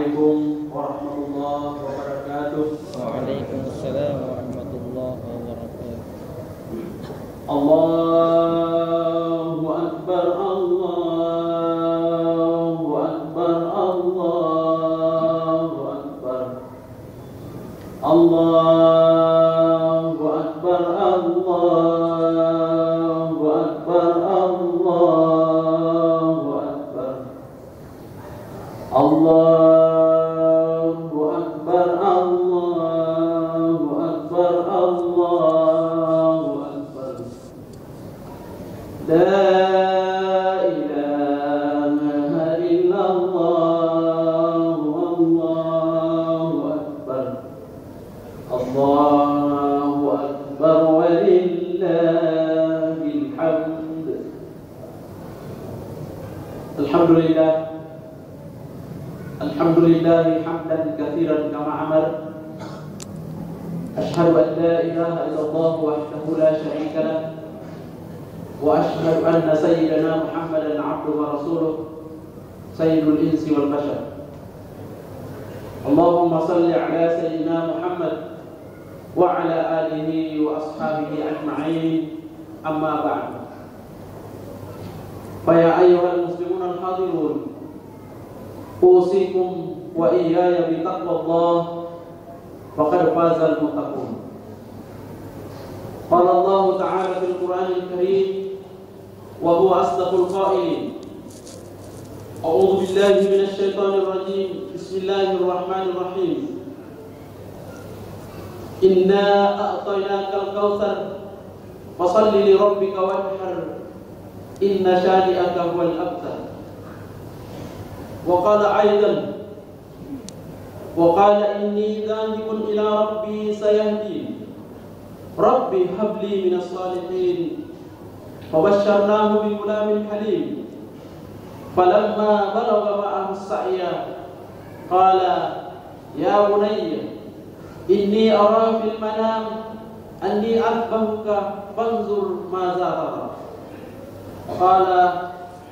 Assalamualaikum warahmatullahi wabarakatuh. Waalaikumsalam warahmatullahi wabarakatuh. Allahu Akbar, Allahu Akbar, Allahu Akbar, Allahu Akbar, Allahu Akbar, Allahu Akbar, Allahu Akbar, Allahu Akbar, Allahu Akbar. La ilaha illallah, Allahu Akbar, Allahu Akbar, walillahil hamd. Alhamdulillah, alhamdulillah hamdan katsiran kama amar. Asyhadu an la ilaha illallah wahdahu la syarika lah. وأشهد أن سيدنا محمدا عبده ورسوله سيد الإنس والبشر. اللهم صل على سيدنا محمد وعلى آله وأصحابه أجمعين. أما بعد، فيا أيها المسلمون الحاضرون، أوصيكم وإياي بتقوى الله، فقد فاز المتقون. قال الله تعالى في القرآن الكريم وهو أصدق القائلين: أعوذ بالله من الشيطان الرجيم، بسم الله الرحمن الرحيم. إنا أعطيناك الكوثر فصل لربك وانحر إن شانئك هو الأبتر. وقال أيضا: وقال إني ذاهب إلى ربي سيهدين ربي هب لي من الصالحين. فبشرناه بغلام حليم. فلما بلغ معه السعي قال: يا بني إني أرى في المنام أني أذبحك فانظر ماذا ترى. قال: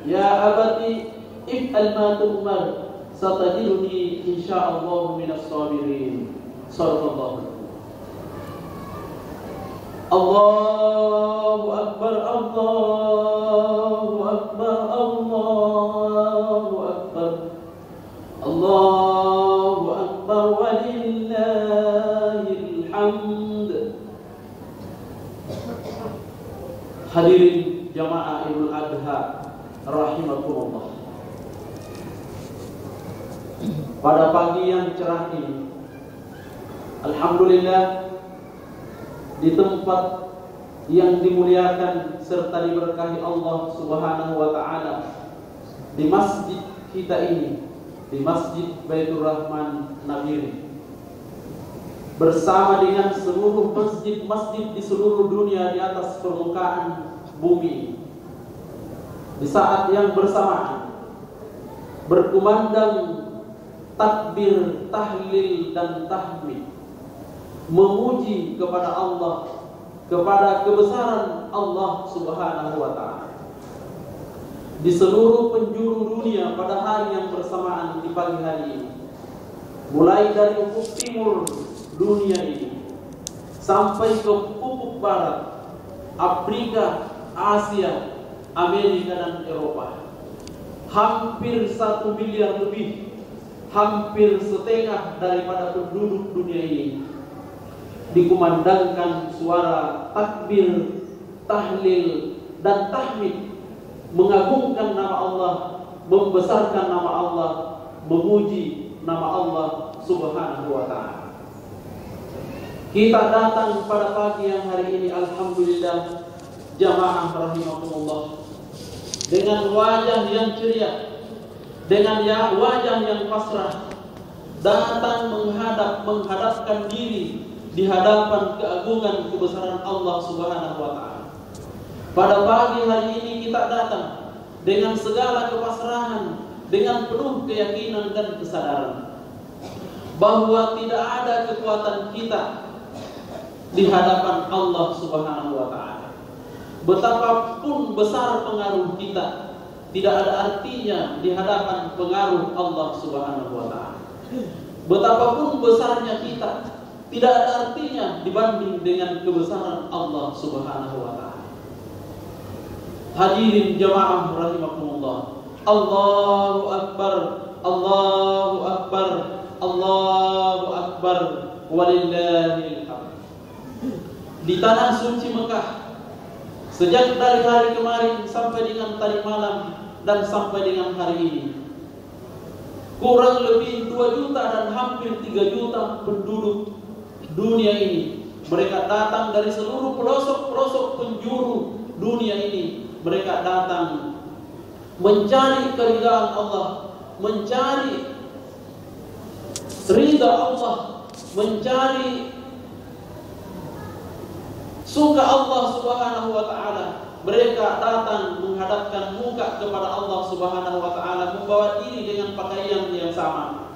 يا أبت افعل ما تؤمر ستجدني إن شاء الله من الصابرين. صدق الله. Allahu Akbar, Allahu Akbar, Allahu Akbar, Allahu Akbar, walillahil hamd. Hadirin jamaah Idul Adha rahimakumullah. Pada pagi yang cerah ini, alhamdulillah, di tempat yang dimuliakan serta diberkahi Allah Subhanahu wa taala, di masjid kita ini, di Masjid Baitur Rahman Nabiri, bersama dengan seluruh masjid-masjid di seluruh dunia di atas permukaan bumi, di saat yang bersamaan berkumandang takbir, tahlil dan tahmid, memuji kepada Allah, kepada kebesaran Allah Subhanahu wa taala. Di seluruh penjuru dunia pada hari yang bersamaan di pagi hari ini, mulai dari ufuk timur dunia ini sampai ke ufuk barat, Afrika, Asia, Amerika dan Eropa, hampir 1 miliar lebih, hampir setengah daripada penduduk dunia ini, dikumandangkan suara takbir, tahlil dan tahmid, mengagungkan nama Allah, membesarkan nama Allah, memuji nama Allah Subhanahu wa taala. Kita datang pada pagi yang hari ini, alhamdulillah, jamaah rahimakumullah, dengan wajah yang ceria, dengan wajah yang pasrah, datang menghadapkan diri di hadapan keagungan kebesaran Allah Subhanahu wa taala. Pada pagi hari ini kita datang dengan segala kepasrahan, dengan penuh keyakinan dan kesadaran bahwa tidak ada kekuatan kita di hadapan Allah Subhanahu wa taala. Betapapun besar pengaruh kita, tidak ada artinya di hadapan pengaruh Allah Subhanahu wa taala. Betapapun besarnya kita, tidak ada artinya dibanding dengan kebesaran Allah Subhanahu wa taala. Hadirin jamaah rahimakumullah. Allahu akbar, Allahu akbar, Allahu akbar, walillahil hamd. Di tanah suci Mekah, sejak dari hari kemarin sampai dengan tadi malam dan sampai dengan hari ini, kurang lebih 2 juta dan hampir 3 juta penduduk dunia ini. Mereka datang dari seluruh pelosok-pelosok penjuru dunia ini. Mereka datang mencari keridhaan Allah, mencari ridha Allah, mencari suka Allah Subhanahu wa taala. Mereka datang menghadapkan muka kepada Allah Subhanahu wa taala, membawa diri dengan pakaian yang sama,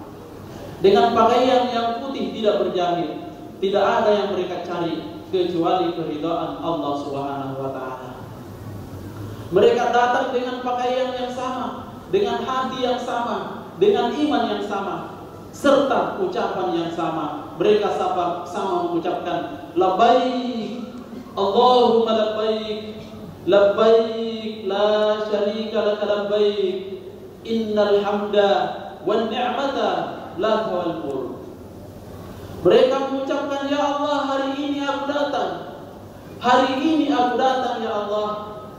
dengan pakaian yang putih, tidak berjahit. Tidak ada yang mereka cari kecuali keridhaan Allah Subhanahu wa taala. Mereka datang dengan pakaian yang sama, dengan hati yang sama, dengan iman yang sama, serta ucapan yang sama. Mereka sama mengucapkan labbaik Allahumma labbaik, labbaik la syarika laka labbaik, innal hamda wan ni'mata laka wal mulk. Mereka mengucapkan, ya Allah, hari ini aku datang. Hari ini aku datang ya Allah.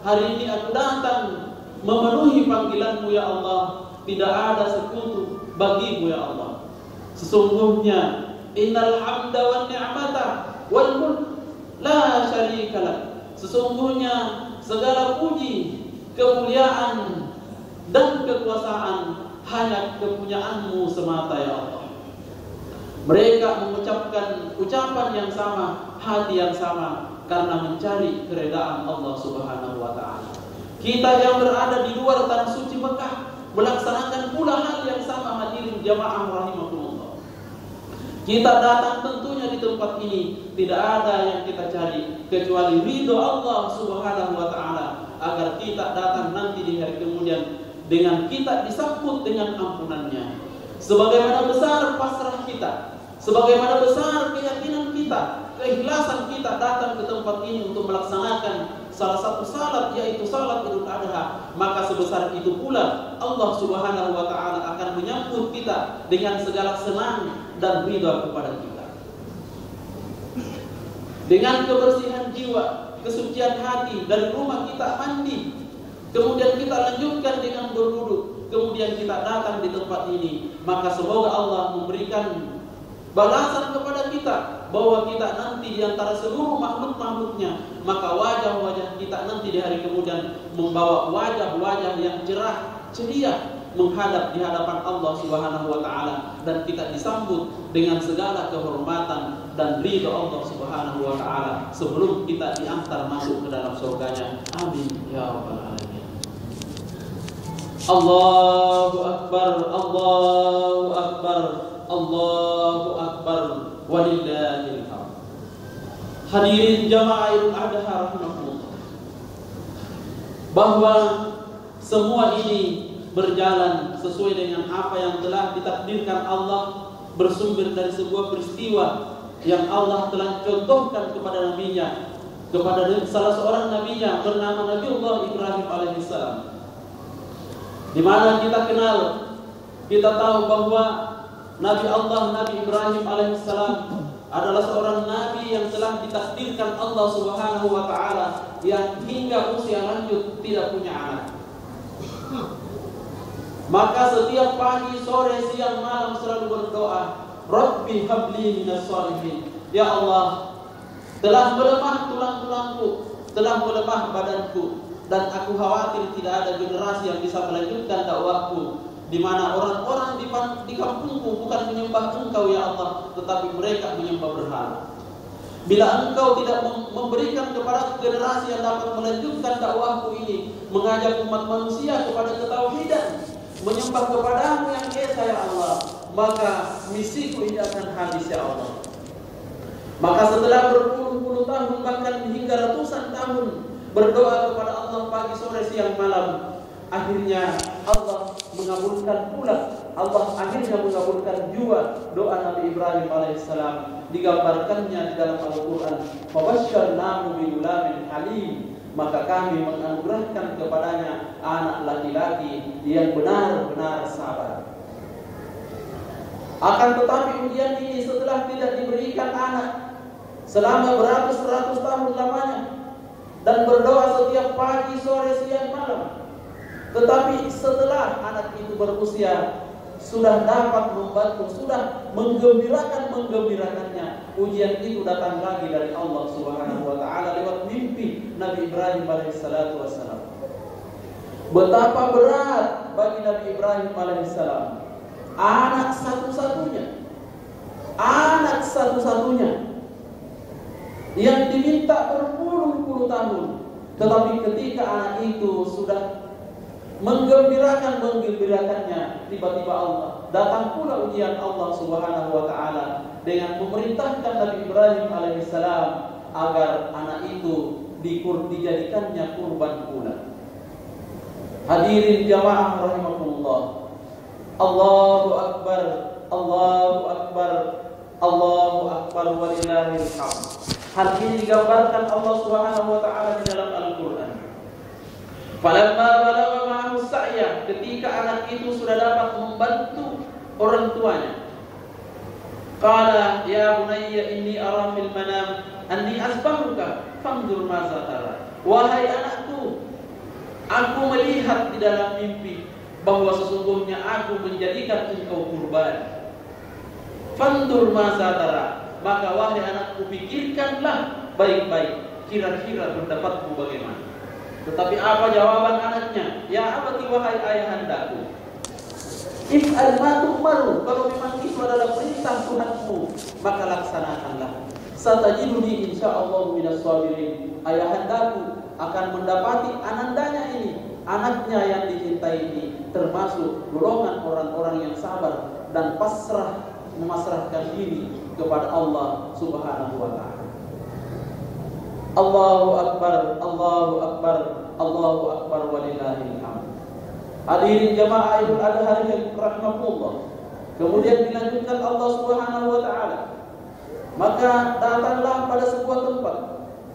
Hari ini aku datang memenuhi panggilanmu ya Allah. Tidak ada sekutu bagimu ya Allah. Sesungguhnya innal hamda wan ni'mata wal mulk la syarika lak. Sesungguhnya segala puji, kemuliaan dan kekuasaan hanya kepunyaanmu semata ya Allah. Mereka mengucapkan ucapan yang sama, hati yang sama, karena mencari keredaan Allah Subhanahu wa taala. Kita yang berada di luar tanah suci Mekah melaksanakan pula hal yang sama, hadirin jamaah rahimakumullah. Kita datang tentunya di tempat ini tidak ada yang kita cari kecuali ridho Allah Subhanahu wa taala, agar kita datang nanti di hari kemudian dengan kita disambut dengan ampunannya. Sebagaimana besar pasrah kita, sebagaimana besar keyakinan kita, keikhlasan kita datang ke tempat ini untuk melaksanakan salah satu salat, yaitu salat Idul Adha, maka sebesar itu pula Allah Subhanahu wa taala akan menyambut kita dengan segala senang dan ridha kepada kita. Dengan kebersihan jiwa, kesucian hati, dari rumah kita mandi, kemudian kita lanjutkan dengan berduduk, kemudian kita datang di tempat ini, maka semoga Allah memberikan balasan kepada kita bahwa kita nanti di antara seluruh makhluk-makhluknya, maka wajah-wajah kita nanti di hari kemudian membawa wajah-wajah yang cerah, ceria menghadap di hadapan Allah Subhanahu wa taala, dan kita disambut dengan segala kehormatan dan ridha Allah Subhanahu wa taala sebelum kita diantar masuk ke dalam surganya. Amin ya rabbal alamin. Allahu akbar, Allahu akbar, Allahu akbar, walillahil hamd. Hadirin jamaah Idul Adha rahimakumullah, bahwa semua ini berjalan sesuai dengan apa yang telah ditakdirkan Allah, bersumber dari sebuah peristiwa yang Allah telah contohkan kepada nabinya, kepada salah seorang nabinya bernama Nabiullah Ibrahim alaihissalam. Di mana kita kenal, kita tahu bahwa Nabi Allah, Nabi Ibrahim alaihissalam adalah seorang nabi yang telah ditakdirkan Allah Subhanahu wa taala, yang hingga usia lanjut tidak punya anak. Maka setiap pagi, sore, siang, malam selalu berdoa, Rabbi habli minas shalihin. Ya Allah, telah melemah tulang-tulangku, telah melemah badanku, dan aku khawatir tidak ada generasi yang bisa melanjutkan dakwahku, di mana orang-orang di kampungku bukan menyembah Engkau ya Allah, tetapi mereka menyembah berhala. Bila Engkau tidak memberikan kepada generasi yang dapat melanjutkan dakwahku ini, mengajak umat manusia kepada ketauhidan, menyembah kepadamu yang esa ya Allah, maka misiku ini akan habis ya Allah. Maka setelah berpuluh-puluh tahun, bahkan hingga ratusan tahun berdoa kepada Allah pagi, sore, siang, malam, akhirnya Allah mengabulkan pula Allah akhirnya mengabulkan juga doa Nabi Ibrahim alaihissalam. Digambarkannya di dalam Al-Quran, "Fabasyarnahu bigulamin halim." Maka kami menganugerahkan kepadanya anak laki-laki yang benar-benar sabar. Akan tetapi ujian ini setelah tidak diberikan anak selama beratus-ratus tahun lamanya dan berdoa setiap pagi, sore, siang, malam. Tetapi setelah anak itu berusia, sudah dapat membantu, sudah menggembirakannya, ujian itu datang lagi dari Allah Subhanahu wa taala lewat mimpi Nabi Ibrahim alaihissalatu wassalam. Betapa berat bagi Nabi Ibrahim alaihissalam, anak satu-satunya yang diminta berpuluh-puluh tahun, tetapi ketika anak itu sudah menggembirakannya, tiba-tiba Allah datang pula ujian Allah Subhanahu wa taala dengan memerintahkan Nabi Ibrahim alaihissalam agar anak itu dijadikannya kurban pula. Hadirin jamaah rahimakumullah. Allahu akbar, Allahu akbar, Allahu akbar walillahil hamd. Hal ini digambarkan Allah Subhanahu wa taala di dalam Al-Qur'an. Falamma balagha ma'ahu sa'ya, ketika anak itu sudah dapat membantu orang tuanya. Qala ya bunayya inni ara fil manam anni asbahuka fanzur madza tara. Wahai anakku, aku melihat di dalam mimpi bahwa sesungguhnya aku menjadikan engkau kurban. Fanzur madza tara. Maka wahai anakku, pikirkanlah baik-baik, kira-kira pendapatmu bagaimana. Tetapi apa jawaban anaknya? Ya abati, wahai ayahandaku, if'al ma tu'maru, kalau memang itu adalah perintah Tuhanmu, maka laksanakanlah. Satajiduni insyaallah minas sabirin. Ayahandaku akan mendapati anandanya ini, anaknya yang dicintai ini, termasuk golongan orang-orang yang sabar dan pasrah, memasrahkan diri kepada Allah Subhanahu wa taala. Allahu akbar, Allahu akbar, Allahu akbar walillahil hamd. Hadirin jamaah Idul Adha yang rahmatullah. Kemudian dilanjutkan Allah Subhanahu wa taala. Maka datanglah pada sebuah tempat.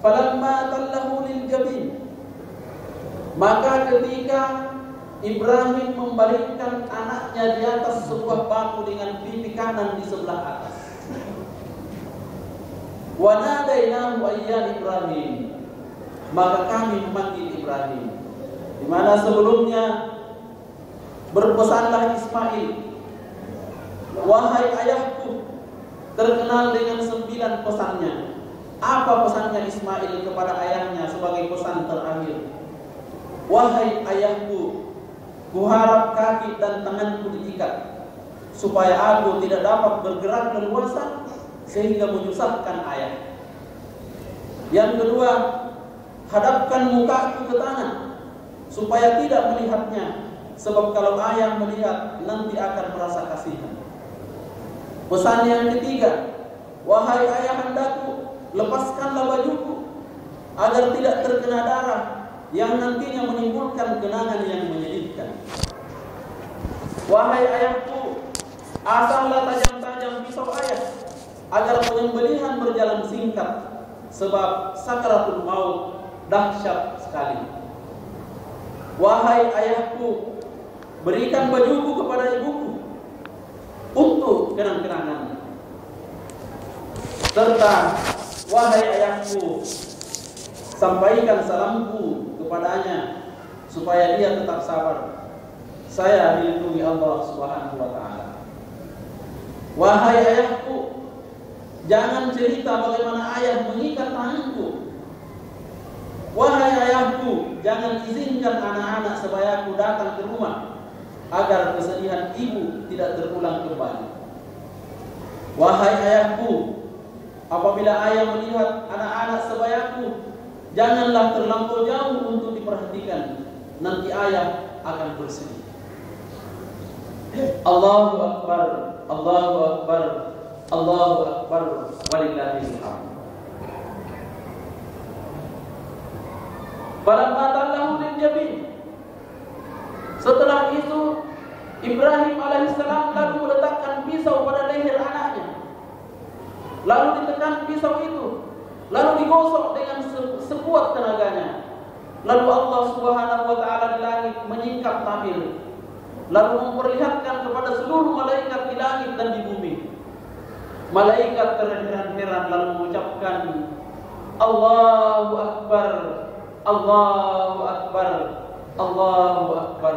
Falamma tallahu lil jabin. Maka ketika Ibrahim membalikkan anaknya di atas sebuah batu dengan pipi kanan di sebelah atas. Wa nadainahu ayya Ibrahim. Maka kami memanggil Ibrahim. Di mana sebelumnya berpesanlah Ismail, wahai ayahku, terkenal dengan 9 pesannya. Apa pesannya Ismail kepada ayahnya sebagai pesan terakhir? Wahai ayahku, kuharap kaki dan tanganku diikat supaya aku tidak dapat bergerak leluasa sehingga menyusahkan ayah. Yang kedua, hadapkan mukaku ke tanah supaya tidak melihatnya, sebab kalau ayah melihat nanti akan merasa kasihan. Pesan yang ketiga, wahai ayahandaku, lepaskanlah bajuku agar tidak terkena darah yang nantinya menimbulkan kenangan yang menyedihkan. Wahai ayahku, asahlah tajam-tajam pisau ayah agar penyembelihan berjalan singkat, sebab sakaratul maut dahsyat sekali. Wahai ayahku, berikan bajuku kepada ibuku untuk kenang-kenangan. Serta wahai ayahku, sampaikan salamku kepadanya supaya dia tetap sabar. Saya dilindungi Allah Subhanahu wa taala. Wahai ayahku, jangan cerita bagaimana ayah mengikat tanganku. Wahai ayahku, jangan izinkan anak-anak sebayaku datang ke rumah agar kesedihan ibu tidak terulang kembali. Wahai ayahku, apabila ayah melihat anak-anak sebayaku, janganlah terlampau jauh untuk diperhatikan. Nanti ayah akan bersedih. Allahu akbar, Allahu akbar, Allahu akbar walillahil hamd. Falamma tallahu lil jabin. Setelah itu Ibrahim alaihissalam lalu meletakkan pisau pada leher anaknya. Lalu ditekan pisau itu, lalu digosok dengan sekuat tenaganya. Lalu Allah Subhanahu wa taala di langit menyingkap tabir, lalu memperlihatkan kepada seluruh malaikat di langit dan di bumi. Malaikat terheran-heran lalu mengucapkan, Allahu Akbar, Allahu Akbar, Allahu Akbar.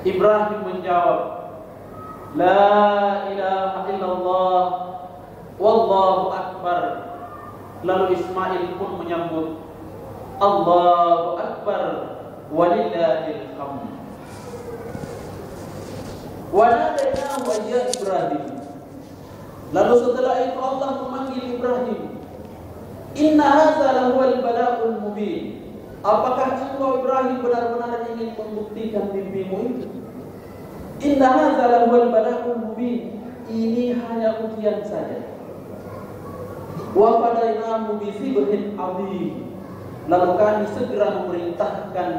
Ibrahim menjawab, La ilaha illallah, Wallahu Akbar. Lalu Ismail pun menyambut, Allahu Akbar, walillahil hamd. Wa nadainahu ya Ibrahim. Lalu setelah itu Allah memanggil Ibrahim, Inna hadza lahuwal bala'ul mubin. Apakah engkau Ibrahim benar-benar ingin membuktikan mimpimu itu? Inna hadza lahuwal bala'ul mubin. Ini hanya ujian saja. Wa fadainahu bi dzibhin 'adzim. Lalu kami segera memerintahkan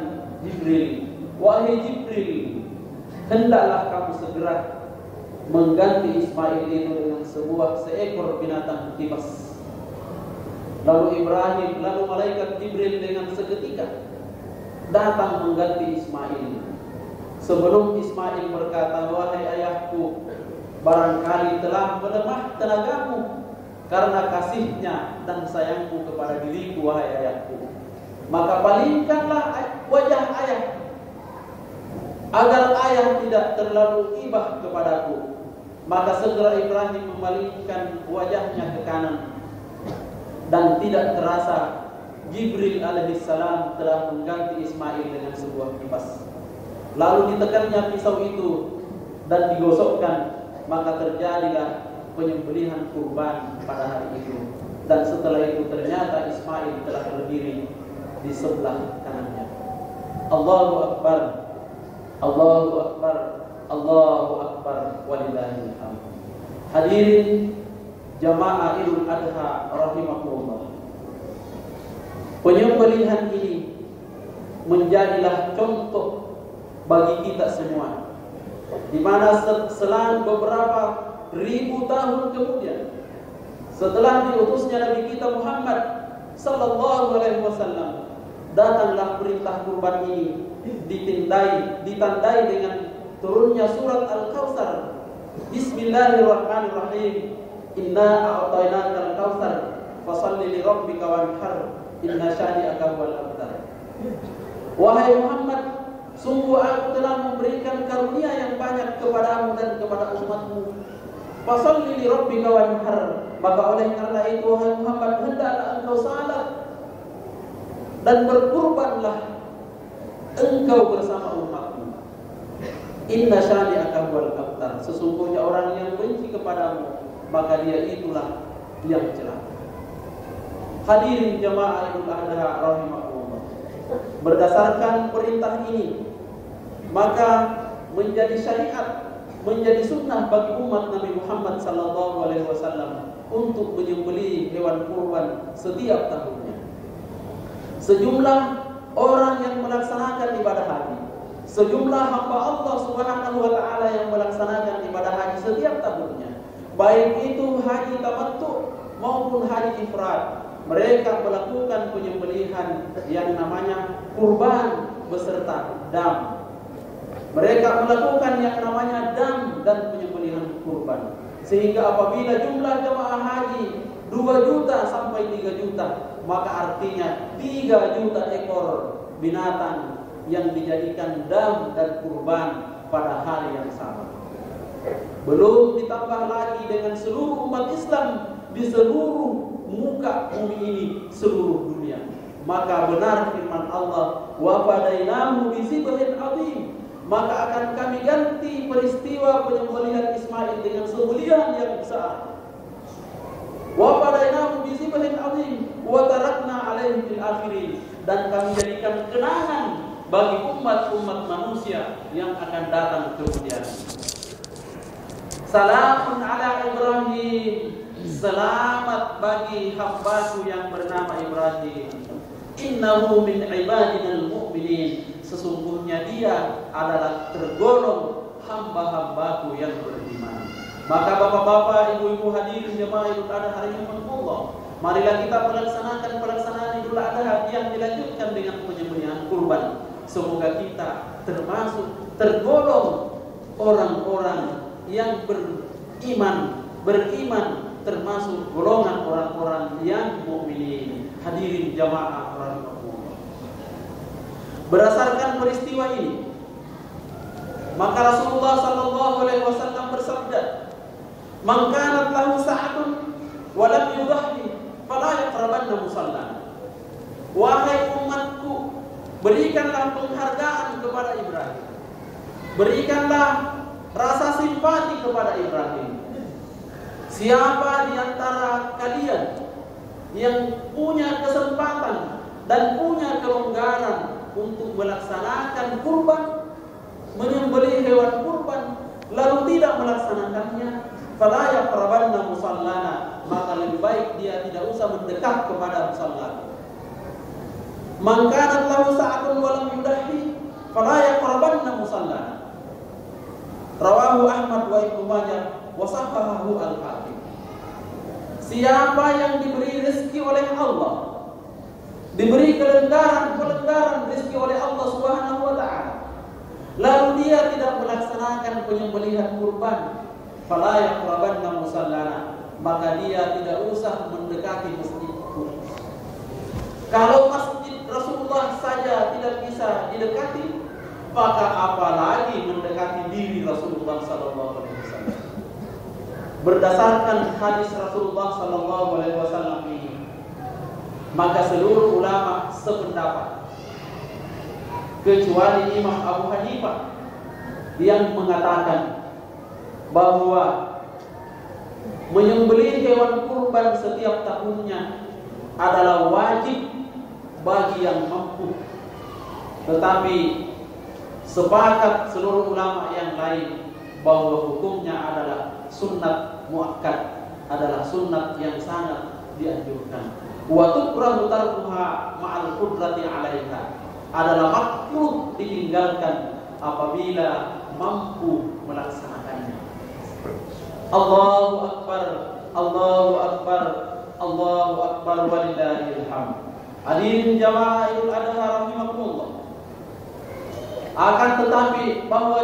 Jibril, wahai Jibril, hendaklah kamu segera mengganti Ismail itu dengan seekor binatang kibas. Lalu malaikat Jibril dengan seketika datang mengganti Ismail. Sebelum Ismail berkata, wahai ayahku, barangkali telah melemah tenagamu karena kasihnya dan sayangku kepada diriku, wahai ayahku. Maka palingkanlah wajah ayah agar ayah tidak terlalu ibah kepadaku. Maka segera Ibrahim memalingkan wajahnya ke kanan, dan tidak terasa Jibril alaihissalam telah mengganti Ismail dengan sebuah kipas. Lalu ditekannya pisau itu dan digosokkan, maka terjadilah penyembelihan kurban pada hari itu. Dan setelah itu ternyata Ismail telah berdiri di sebelah kanannya. Allahu Akbar, Allahu Akbar, Allahu Akbar, walillahil hamd. Hadirin jamaah Idul Adha rahimakumullah. Penyembelihan ini menjadilah contoh bagi kita semua, di mana selang beberapa ribu tahun kemudian, setelah diutusnya Nabi kita Muhammad sallallahu alaihi wasallam, datanglah perintah kurban ini ditandai dengan turunnya surat Al-Kautsar. Bismillahirrahmanirrahim. Inna a'tainaka al-kautsar fashalli li rabbika wanhar inna syani'aka huwal abtar. Wahai Muhammad, sungguh aku telah memberikan karunia yang banyak kepadamu dan kepada umatmu. Fashalli li rabbika wanhar. Maka oleh karena itu wahai Muhammad, hendaklah engkau salat dan berkurbanlah engkau bersama umatmu. Inna syani'aka huwal abtar. Sesungguhnya orang yang benci kepadamu, maka dia itulah yang celaka. Hadirin jamaah Idul Adha rahimakumullah. Berdasarkan perintah ini, maka menjadi syariat, menjadi sunnah bagi umat Nabi Muhammad sallallahu alaihi wasallam untuk menyembelih hewan kurban setiap tahunnya. Sejumlah orang yang melaksanakan ibadah haji, sejumlah hamba Allah Subhanahu wa taala yang melaksanakan ibadah haji setiap tahunnya, baik itu haji tamattu maupun haji ifrad, mereka melakukan penyembelihan yang namanya kurban beserta dam. Mereka melakukan yang namanya dam dan penyembelihan kurban. Sehingga apabila jumlah jemaah haji 2 juta sampai 3 juta, maka artinya 3 juta ekor binatang yang dijadikan dam dan kurban pada hari yang sama. Belum ditambah lagi dengan seluruh umat Islam di seluruh muka bumi ini, seluruh dunia. Maka benar firman Allah, wa fadainahu bi dzibhin 'adzim. Maka akan kami ganti peristiwa penyembelihan Ismail dengan sembelihan yang besar. Wa fadainahu bi dzibhin 'adzim wa tarakna 'alaihi fil akhirin. Dan kami jadikan kenangan bagi umat-umat manusia yang akan datang kemudian. Salamun ala Ibrahim. Selamat bagi hambaku yang bernama Ibrahim. innahu min ibadinal mu'minin, sesungguhnya dia adalah tergolong hamba-hambaku yang beriman. Maka bapak-bapak, ibu-ibu hadirin jemaah Idul Adha hari ini, marilah kita melaksanakan pelaksanaan Idul Adha yang dilanjutkan dengan penyembelihan kurban. Semoga kita termasuk tergolong orang-orang yang beriman, termasuk golongan orang-orang yang mukminin. Hadirin jamaah rahimahullah. Berdasarkan peristiwa ini, maka Rasulullah sallallahu alaihi wasallam bersabda, "Man kanat lahu sa'atun wa lam yudahhi fala yaqrabanna musallana." Wahai umatku, berikanlah penghargaan kepada Ibrahim. Berikanlah rasa simpati kepada Ibrahim. Siapa di antara kalian yang punya kesempatan dan punya kelonggaran untuk melaksanakan kurban, menyembelih hewan kurban, lalu tidak melaksanakannya, fala yaqrabanna musallana, maka lebih baik dia tidak usah mendekat kepada musalla. Man kana lahu sa'atun wa lam yudahhi fala yaqrabanna musallana. Rawahu Ahmad wa Ibnu Majah wa sahahahu Al-Hakim. Siapa yang diberi rezeki oleh Allah, diberi kelonggaran rezeki oleh Allah Subhanahu wa taala, lalu dia tidak melaksanakan penyembelihan kurban, fala yaqrabanna musallana, maka dia tidak usah mendekati masjid. Kalau masjid Rasulullah saja tidak bisa didekati, maka apalagi mendekati diri Rasulullah sallallahu alaihi wasallam. Berdasarkan hadis Rasulullah sallallahu alaihi wasallam ini, maka seluruh ulama sependapat kecuali Imam Abu Hanifah yang mengatakan bahwa menyembelih hewan kurban setiap tahunnya adalah wajib bagi yang mampu. Tetapi sepakat seluruh ulama yang lain bahwa hukumnya adalah sunnat muakkad, adalah sunnat yang sangat dianjurkan. Wa tukrahu tarkuha ma'al qudrati 'alaiha, adalah makruh ditinggalkan apabila mampu melaksanakannya. Allahu akbar, Allahu akbar, Allahu akbar walillahil hamd. Hadirin jamaah Idul Adha rahimakumullah. Akan tetapi bahwa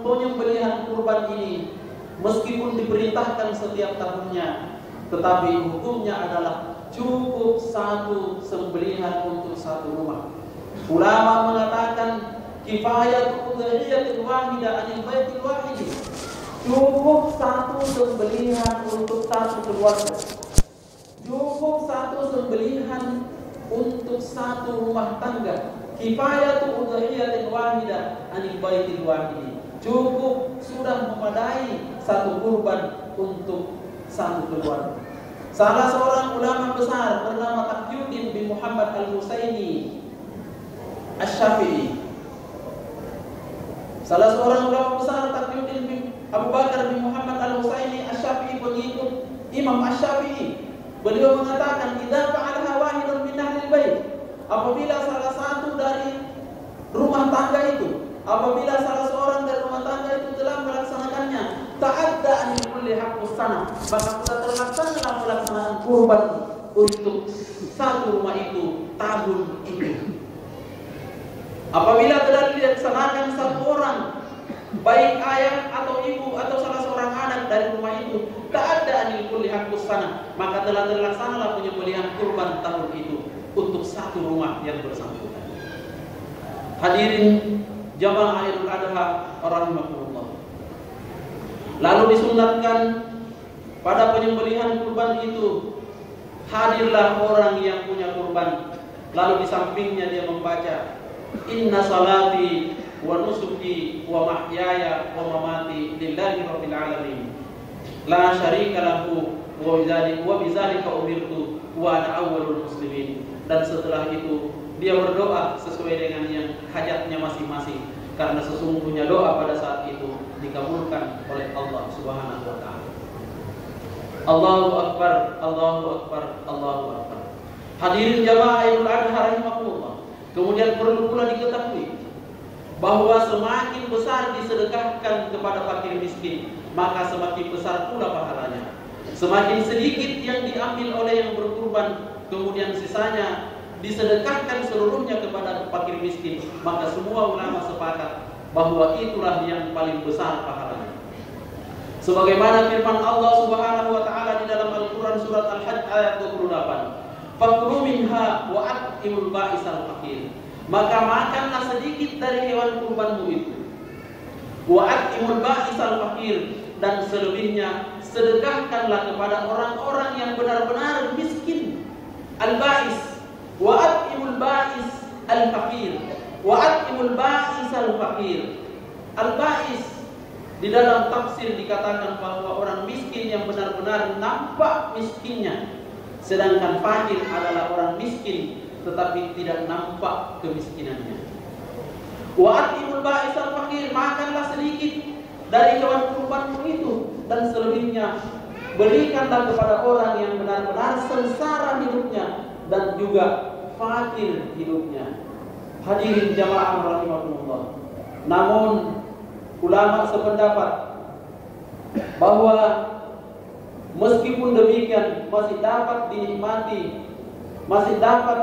penyembelihan kurban ini meskipun diperintahkan setiap tahunnya, tetapi hukumnya adalah cukup satu sembelihan untuk satu rumah. Ulama mengatakan kifayat udhiyatul wahidah anil baitil wahid, cukup satu sembelihan untuk satu keluarga, cukup satu sembelihan untuk satu rumah tangga. Kifayatu udhiyatul wahidah anil baitil wahid, cukup sudah memadai satu kurban untuk satu keluarga. Salah seorang ulama besar bernama Taqiyuddin bin Muhammad Al-Husaini Asy-Syafi'i. Salah seorang ulama besar Taqiyuddin bin Abu Bakar bin Muhammad Al-Husaini Asy-Syafi'i, pengikut Imam Asy-Syafi'i. Beliau mengatakan, "Idza fa'alaha wahidun min ahlil bait." Apabila salah satu dari rumah tangga itu, apabila salah seorang dari rumah tangga itu telah melaksanakannya, ta'adda an kulli haqqus sana, maka sudah terlaksana pelaksanaan kurban untuk satu rumah itu tahun itu. Apabila telah dilaksanakan satu orang, baik ayah atau ibu atau salah seorang anak dari rumah itu, ta'adda an kulli haqqus sana, maka telah terlaksana penyembelihan kurban tahun itu untuk satu rumah yang bersangkutan. Hadirin jamaah Idul Adha rahimakumullah. Lalu disunatkan pada penyembelihan kurban itu hadirlah orang yang punya kurban, lalu di sampingnya dia membaca, "Inna salati wa nusuki wa mahyaya wa mamati lillahi rabbil alamin, la syarika lahu wa bidzalika umirtu wa ana awwalul muslimin." Dan setelah itu dia berdoa sesuai dengan yang hajatnya masing-masing, karena sesungguhnya doa pada saat itu dikabulkan oleh Allah Subhanahu wa taala. Allahu akbar, Allahu akbar, Allahu akbar. Hadirin jamaah Idul Adha rahimakumullah. Kemudian perlu pula diketahui bahwa semakin besar disedekahkan kepada fakir miskin, maka semakin besar pula pahalanya. Semakin sedikit yang diambil oleh yang berkurban, kemudian sisanya disedekahkan seluruhnya kepada fakir miskin, maka semua ulama sepakat bahwa itulah yang paling besar pahalanya. Sebagaimana firman Allah Subhanahu wa taala di dalam Al-Qur'an surat Al-Hajj ayat 28. Fakulu minha wa at'imul ba'isal faqir. Maka makanlah sedikit dari hewan kurbanmu itu. Wa at'imul ba'isal faqir, dan selebihnya sedekahkanlah kepada orang-orang yang benar-benar miskin. Al-ba'is wa at'imul ba'is al-faqir. Wa at'imul ba'isal faqir. Al-ba'is di dalam tafsir dikatakan bahwa orang miskin yang benar-benar nampak miskinnya. Sedangkan fakir adalah orang miskin tetapi tidak nampak kemiskinannya. Wa atimul ba'isal fakir, makanlah sedikit dari hewan kurbanmu itu, dan selebihnya berikanlah kepada orang yang benar-benar sengsara hidupnya dan juga fakir hidupnya. Hadirin jamaah rahimakumullah. Namun ulama sependapat bahwa meskipun demikian masih dapat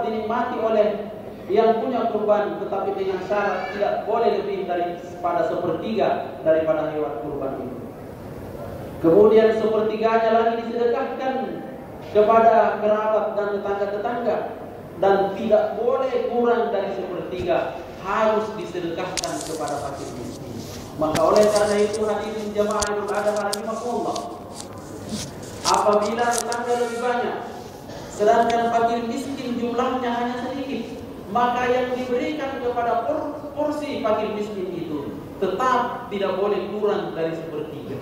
dinikmati oleh yang punya kurban, tetapi dengan syarat tidak boleh lebih daripada sepertiga daripada hewan kurban itu. Kemudian sepertiganya lagi disedekahkan kepada kerabat dan tetangga-tetangga, dan tidak boleh kurang dari sepertiga, harus disedekahkan kepada fakir miskin. Maka oleh karena itu hadirin jamaah Idul Adha rahimakumullah, apabila tetangga lebih banyak, sedangkan fakir miskin jumlahnya hanya sedikit, maka yang diberikan kepada porsi fakir miskin itu tetap tidak boleh kurang dari sepertiga.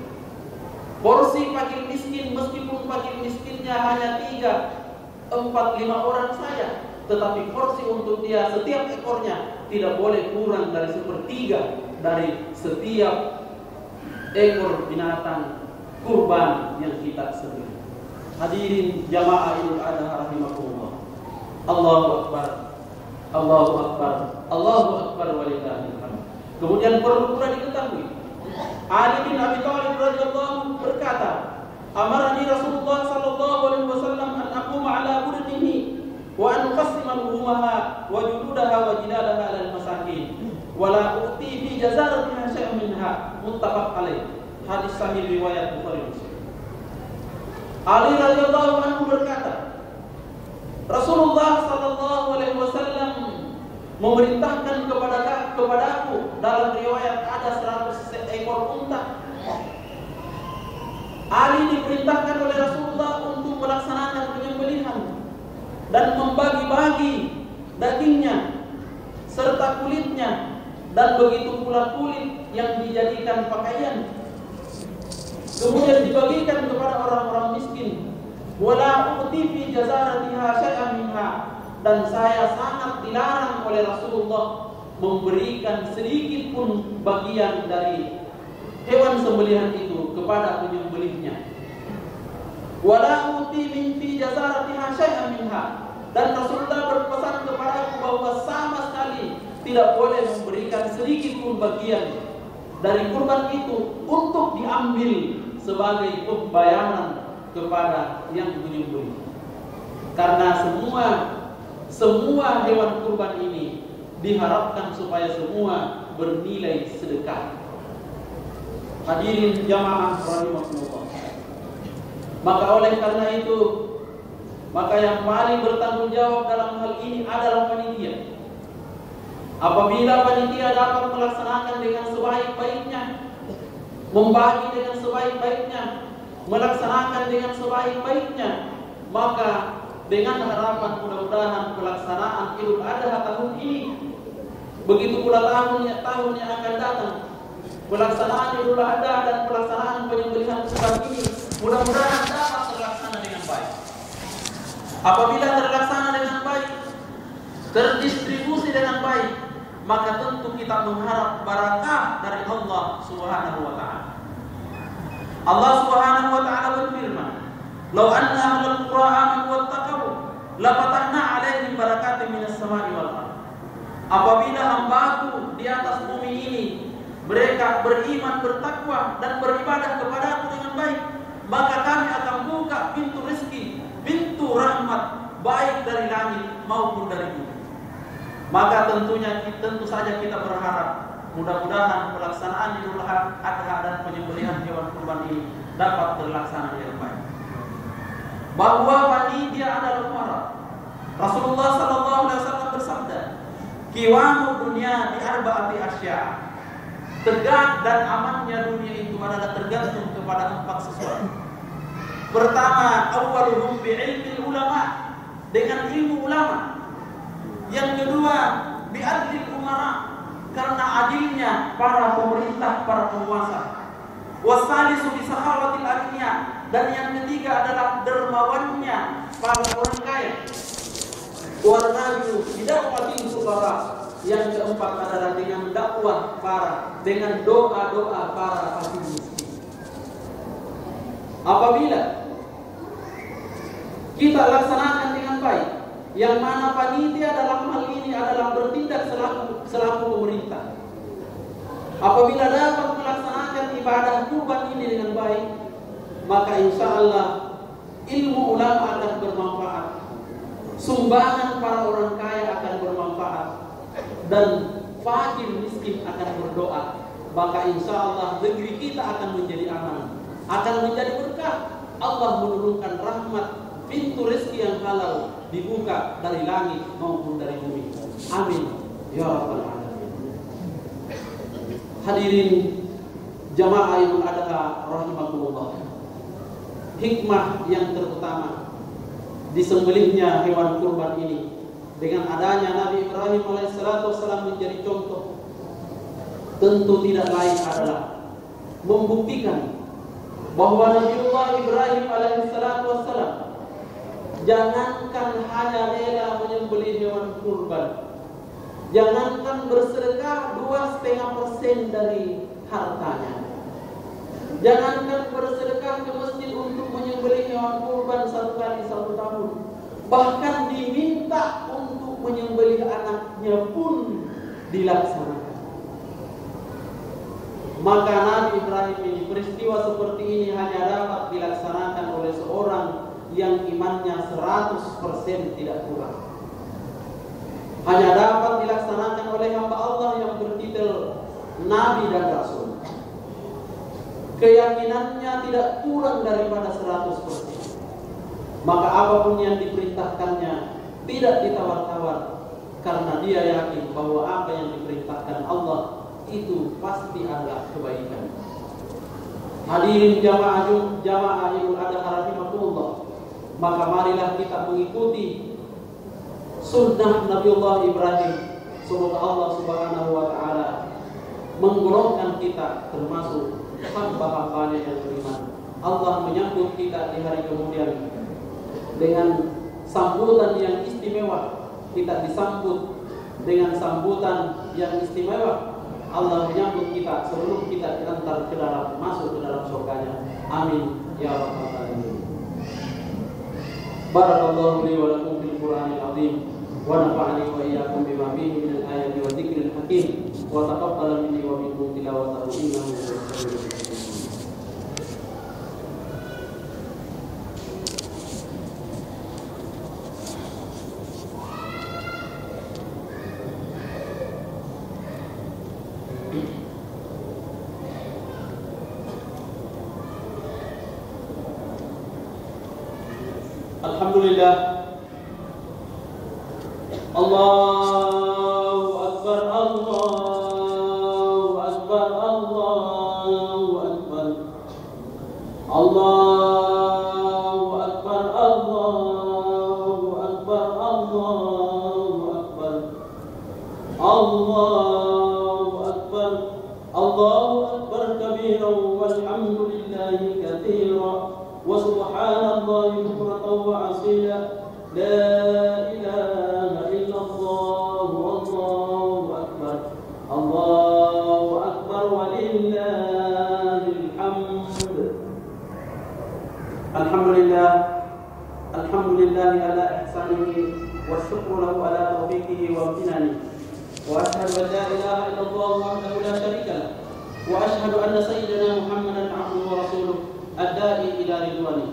Porsi fakir miskin, meskipun fakir miskinnya hanya 3, 4, 5 orang saja, tetapi porsi untuk dia setiap ekornya tidak boleh kurang dari sepertiga dari setiap ekor binatang kurban yang kita sembelih. Hadirin jamaah Idul Adha rahimakumullah. Allahu Akbar. Allahu Akbar. Allahu Akbar walillahil hamd. Kemudian perlu pula diketahui, Ali bin Abi Thalib radhiyallahu berkata, "Amarani Rasulullah sallallahu alaihi wasallam an aquma ala burdihi wa an uqassima luhumaha wa jududaha wa jilalaha lil masakin wa la u'ti fi jazaratiha syai'an minha." Muttafaq alaih. Hadis sahih riwayat Bukhari Muslim. Ali radhiyallahu anhu berkata, Rasulullah sallallahu alaihi wasallam memerintahkan kepadaku, dalam riwayat ada 100 ekor unta. Ali diperintahkan oleh Rasulullah untuk melaksanakan penyembelihan dan membagi-bagi dagingnya serta kulitnya, dan begitu pula kulit yang dijadikan pakaian kemudian dibagikan kepada orang-orang miskin. Wala u'ti fi jazaratiha syai'an minha, dan saya sangat dilarang oleh Rasulullah memberikan sedikit pun bagian dari hewan sembelihan itu kepada penyembelihnya. Wala u'ti min fi jazaratiha syai'an minha, dan Rasulullah berpesan kepadaku bahwa sama sekali tidak boleh memberikan sedikit pun bagian dari kurban itu untuk diambil sebagai pembayaran kepada yang menyembelih. Karena semua hewan kurban ini diharapkan supaya semua bernilai sedekah. Hadirin jamaah rahimakumullah. Maka oleh karena itu, maka yang paling bertanggung jawab dalam hal ini adalah panitia. Apabila panitia dapat melaksanakan dengan sebaik-baiknya, membagi dengan sebaik-baiknya, melaksanakan dengan sebaik-baiknya, maka dengan harapan mudah-mudahan pelaksanaan Idul Adha tahun ini, begitu pula tahun yang akan datang, pelaksanaan Idul Adha dan pelaksanaan penyembelihan kurban ini mudah-mudahan dapat terlaksana dengan baik. Apabila terlaksana dengan baik, terdistribusi dengan baik, maka tentu kita mengharap barakah dari Allah Subhanahu wa taala. Allah Subhanahu wa taala berfirman, "Lau anna ahlal qura amanu wattaqu la fatahna 'alaihim barakatin minas sama'i wal ardh." apabila hamba-Ku di atas bumi ini mereka beriman, bertakwa dan beribadah kepada-Ku dengan baik, maka Kami akan buka pintu rezeki, pintu rahmat, baik dari langit maupun dari bumi. Maka tentu saja kita berharap mudah-mudahan pelaksanaan Idul Adha dan penyembelihan hewan kurban ini dapat terlaksana dengan baik. Bahwa panitia adalah umara. Rasulullah SAW bersabda, "Qiwamud dunya bi arba'ati asya." Tegak dan amannya dunia itu adalah tergantung kepada 4 sesuatu. Pertama, awwaluhum bi ilmi ulama, dengan ilmu ulama. Yang kedua, bi adli umara, karena adilnya para pemerintah, para penguasa. Wasalisu bi sakhawatil aghniya, dan yang ketiga adalah dermawannya para orang kaya. Warnabiyu bidakwatin subara, yang keempat adalah dengan dakwah dengan doa-doa para fakir miskin. Apabila kita laksanakan dengan baik, yang mana panitia dalam hal ini adalah bertindak selaku pemerintah. Apabila dapat melaksanakan ibadah kurban ini dengan baik, maka insya Allah ilmu ulama akan bermanfaat, sumbangan para orang kaya akan bermanfaat, dan fakir miskin akan berdoa. Maka insya Allah negeri kita akan menjadi aman, akan menjadi berkah. Allah menurunkan rahmat, pintu rezeki yang halal dibuka dari langit maupun dari bumi. Amin ya rabbal alamin. Hadirin jamaah Idul Adha rahimakumullah. Hikmah yang terutama disembelihnya hewan kurban ini dengan adanya Nabi Ibrahim alaihissalam menjadi contoh, tentu tidak lain adalah membuktikan bahwa Nabiullah Ibrahim alaihissalam jangankan hanya rela menyembelih hewan kurban, jangankan bersedekah 2,5% dari hartanya, jangankan bersedekah ke masjid untuk menyembelih hewan kurban 1 kali 1 tahun, bahkan diminta untuk menyembelih anaknya pun dilaksanakan. Maka Nabi Ibrahim ini, peristiwa seperti ini hanya dapat dilaksanakan oleh seorang yang imannya 100% tidak kurang. Hanya dapat dilaksanakan oleh hamba Allah yang bertitel Nabi dan Rasul. Keyakinannya tidak kurang daripada 100%. Maka apapun yang diperintahkannya tidak ditawar-tawar, karena dia yakin bahwa apa yang diperintahkan Allah itu pasti adalah kebaikan. Hadirin jamaah Idul Adha rahimakumullah, maka marilah kita mengikuti sunnah Nabiullah Ibrahim. Semoga Allah Subhanahu wa taala menggolongkan kita termasuk hamba-hambanya yang beriman. Allah menyambut kita di hari kemudian dengan sambutan yang istimewa. Kita disambut dengan sambutan yang istimewa. Allah menyambut kita sebelum kita diantar ke dalam, masuk ke dalam surganya. Amin ya rabbal alamin. Barakallahu li wa lakum fil Qur'anil azim, wa nafa'ani wa iyyakum bima fihi min al-ayati wa dzikril hakim, wa taqabbala minni wa minkum tilawatahu innahu huwas samiul alim. Alhamdulillah. Allahu Akbar, Allahu Akbar, Allahu Akbar, Allahu Akbar, Allahu Akbar, Allahu Akbar, Allahu Akbar, Allahu Akbar kabiran walhamdulillahi katsiran wa subhanallahi bukratan wa asila. La ilaha illallah wallahu akbar, Allahu akbar walillahil hamd. Alhamdulillah, alhamdulillah ala ihsanihi wa syukru lahu ala taufiqihi wa amtinani. وأشهد أن لا إله إلا الله وحده لا شريك له وأشهد أن سيدنا محمدا عبده ورسوله الداعي إلى رضوانه.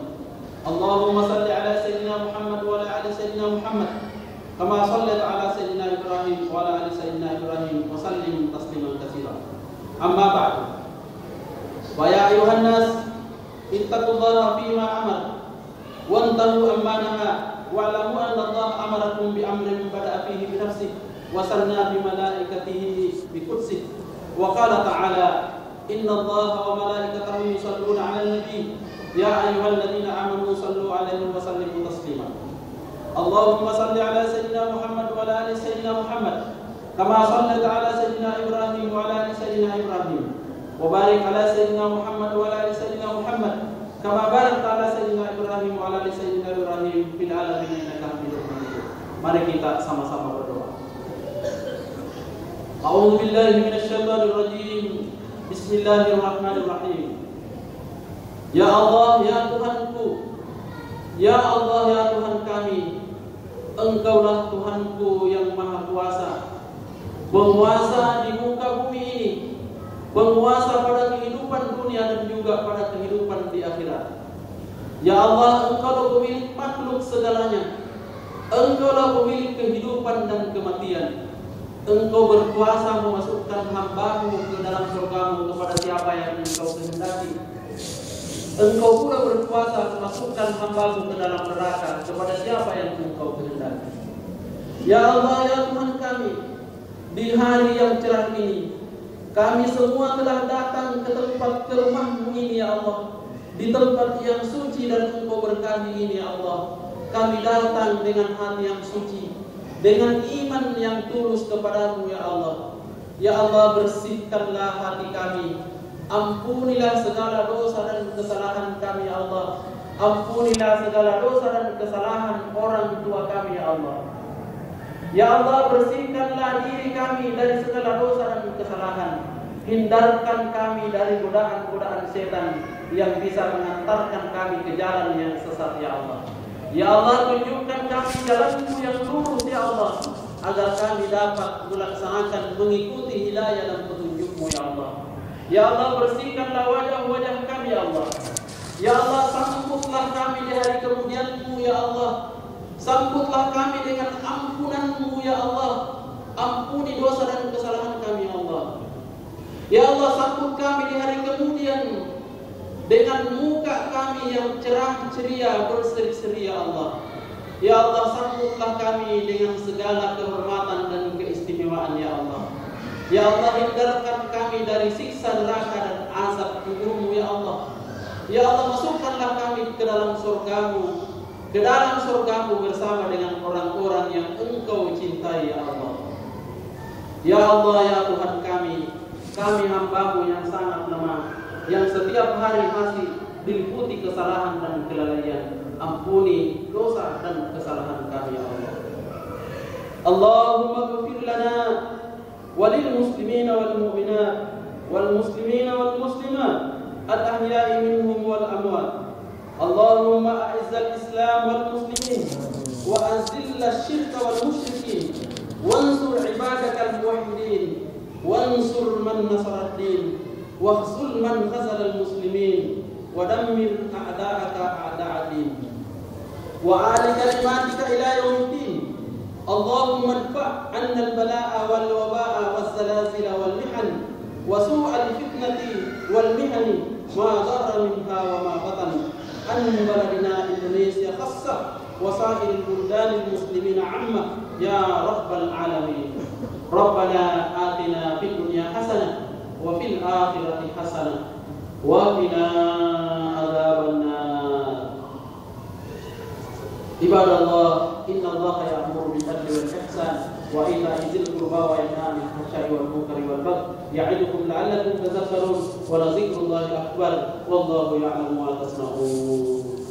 اللهم صل على سيدنا محمد وعلى آل سيدنا محمد كما صليت على سيدنا إبراهيم وعلى آل سيدنا إبراهيم وسلم تسليما كثيرا. أما بعد، فيا أيها الناس اتقوا الله فيما أمر وانتهوا عما نهى واعلموا أن الله أمركم بأمر بدأ فيه بنفسه وثنى بملائكته بقدسه وقال تعالى: إن الله وملائكته يصلون على النبي يا أيها الذين آمنوا صلوا عليه وسلموا تسليما. اللهم صل على سيدنا محمد وعلى آل سيدنا محمد كما صليت على سيدنا إبراهيم وعلى آل سيدنا إبراهيم وبارك على سيدنا محمد وعلى آل سيدنا محمد كما باركت على سيدنا Ibrahim wa ala sayyidina Ibrahim fil alamin innaka Hamidum Majid. Mari kita sama-sama berdoa. A'udzu billahi minasy syaithanir rajim. Bismillahirrahmanirrahim. Ya Allah, ya Tuhanku, ya Allah, ya Tuhan kami, Engkaulah Tuhanku yang Maha Kuasa, penguasa di muka bumi ini, penguasa pada kehidupan dunia dan juga pada kehidupan di akhirat. Ya Allah, Engkaulah pemilik makhluk segalanya. Engkaulah pemilik kehidupan dan kematian. Engkau berkuasa memasukkan hamba-Mu ke dalam surga-Mu kepada siapa yang Engkau kehendaki. Engkau pula berkuasa memasukkan hamba-Mu ke dalam neraka kepada siapa yang Engkau kehendaki. Ya Allah, ya Tuhan kami, di hari yang cerah ini, kami semua telah datang ke tempat ke rumah-Mu ini, ya Allah. Di tempat yang suci dan Engkau berkahi ini, ya Allah. Kami datang dengan hati yang suci, dengan iman yang tulus kepadamu, ya Allah. Ya Allah, bersihkanlah hati kami. Ampunilah segala dosa dan kesalahan kami, ya Allah. Ampunilah segala dosa dan kesalahan orang tua kami, ya Allah. Ya Allah, bersihkanlah diri kami dari segala dosa dan kesalahan. Hindarkan kami dari godaan-godaan setan yang bisa mengantarkan kami ke jalan yang sesat, ya Allah. Ya Allah, tunjukkan kami jalan-Mu yang lurus, ya Allah, agar kami dapat melaksanakan mengikuti hidayah dan petunjuk-Mu, ya Allah. Ya Allah, bersihkanlah wajah-wajah kami, ya Allah. Ya Allah, sambutlah kami di hari kemudian-Mu, ya Allah. Sambutlah kami dengan ampunan-Mu, ya Allah. Ampuni dosa dan kesalahan kami, ya Allah. Ya Allah, sambut kami di hari kemudian dengan muka kami yang cerah ceria berseri-seri, ya Allah. Ya Allah, sambutlah kami dengan segala kehormatan dan keistimewaan, ya Allah. Ya Allah, hindarkan kami dari siksa neraka dan azab kubur-Mu, ya Allah. Ya Allah, masukkanlah kami ke dalam surga-Mu, ke dalam surga-Mu bersama dengan orang-orang yang Engkau cintai, ya Allah. Ya Allah, ya Tuhan kami hamba-Mu yang sangat lemah, yang setiap hari masih diliputi kesalahan dan kelalaian. Ampuni dosa dan kesalahan kami, ya Allah. Allahumma ighfir lana walil muslimina wal mu'minat wal muslimina wal muslimat al-ahya'i minhum wal amwat. Allahumma a'izzal islam wal muslimin wa azillal syirka wal musyrikin wansur ibadakal muwahhidin wansur man nasara ad-din wakhzul man khazala al-muslimin wa dammir a'da'aka a'da'a din wa ali kalimatika ila yaumiddin. Allahumma adfa' 'anna al-bala'a wal waba'a was zalazila wal mihan wa su'al fitnati wal mihani ma dhara minha wa ma batan an baladina Indonesia khassa wa sa'iril buldanil muslimina 'amma ya rabbal alamin. Rabbana atina fid dunya hasanah wa fil akhirati hasanah wa qina adzabannar. Ibadallah, innallaha ya'muru bil adli wal ihsan wa ita'i dzil qurba wa yanha 'anil fahsya'i wal munkari wal baghi ya'idukum la'allakum tadhakkarun wa la dzikrullahi akbar wallahu ya'lamu ma tasna'un.